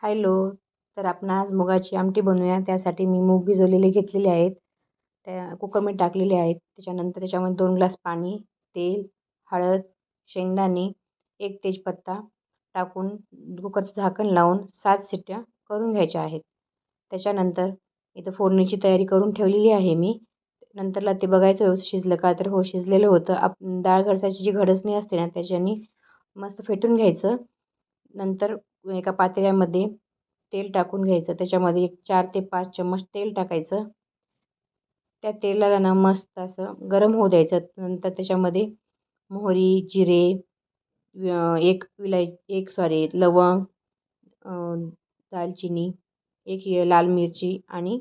Hello. तर आपण आज मुगाची आमटी बनवूया. त्यासाठी मी मूग भिजवलेले घेतलेले आहेत. त्या कुकरमध्ये टाकलेले आहेत. त्याच्यानंतर त्याच्यामध्ये 2 ग्लास पाणी, तेल, हळद, शेंगदाणे, 1 तेजपत्ता टाकून कुकरचं झाकण लावून 7 शिट्ट्या करून घ्यायच्या आहेत. त्याच्यानंतर इथं फोडणीची तयारी करून ठेवलेली आहे मी. नंतरला ते बघायचं व्यवस्थित शिजलं का, तर हो शिजलेलं होतं. डाळ घरसायची जी घडसणी असते ना, त्याच्याने मस्त फेटून घ्यायचं. नंतर एका पातेल्यामध्ये तेल टाकून घ्यायचं. त्याच्यामध्ये एक 4 ते 5 चम्मच तेल टाकायचं. त्या तेलाला ना मस्त असं गरम होऊ द्यायचं. नंतर त्याच्यामध्ये मोहरी, जिरे, लवंग, अ, दालचिनी, लाल मिरची आणि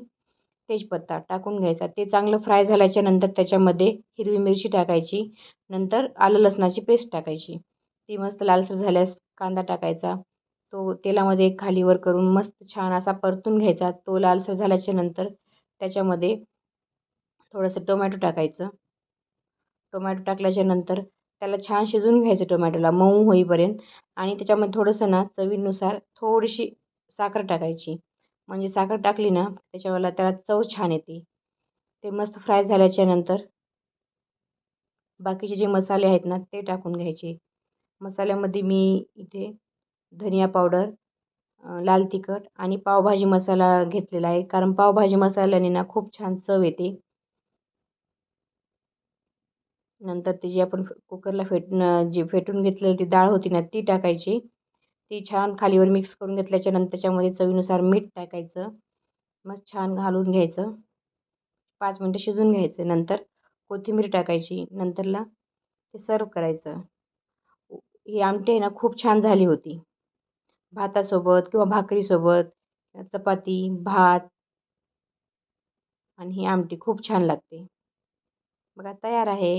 तेजपत्ता टाकून घ्यायचा. ते चांगलं फ्राय झाल्याच्या नंतर त्याच्यामध्ये हिरवी मिरची टाकायची. नंतर आलं लसणाची पेस्ट टाकायची. ती मस्त लालसर झाल्यास कांदा टाकायचा. तो तेलामध्ये खालीवर करून मस्त छान असा परतून घ्यायचा. तो लालसर झाल्याच्या नंतर त्याच्यामध्ये थोडंसं टोमॅटो टाकायचं. टोमॅटो टाकल्याच्या नंतर त्याला छान शिजवून घ्यायचं टोमॅटोला मऊ होईपर्यंत. आणि त्याच्यामध्ये थोडंसं ना चवीनुसार थोडीशी साखर टाकायची. म्हणजे साखर टाकली ना त्याला चव छान येते. ते मस्त फ्राय झाल्याच्या नंतर बाकीचे जे मसाले आहेत ना ते टाकून घ्यायचे. मसाल्यामध्ये मी इथे धनिया पावडर, लाल तिखट आणि पावभाजी मसाला घेतलेला आहे. कारण पावभाजी मसाल्याने ना खूप छान चव येते. नंतर ती जी आपण कुकरला जी फेटून घेतलेली ती डाळ होती ना ती टाकायची. ती छान खालीवर मिक्स करून घेतल्याच्या नंतर त्याच्यामध्ये चवीनुसार मीठ टाकायचं. मस्त छान घालून घ्यायचं. 5 मिनटं शिजवून घ्यायचं. नंतर कोथिंबीर टाकायची. नंतरला ते सर्व्ह करायचं. ही आमटी आहे ना खूप छान झाली होती. भातासोबत किंवा भाकरीसोबत, चपाती, भात आणि ही आमटी खूप छान लागते. बघा तयार आहे.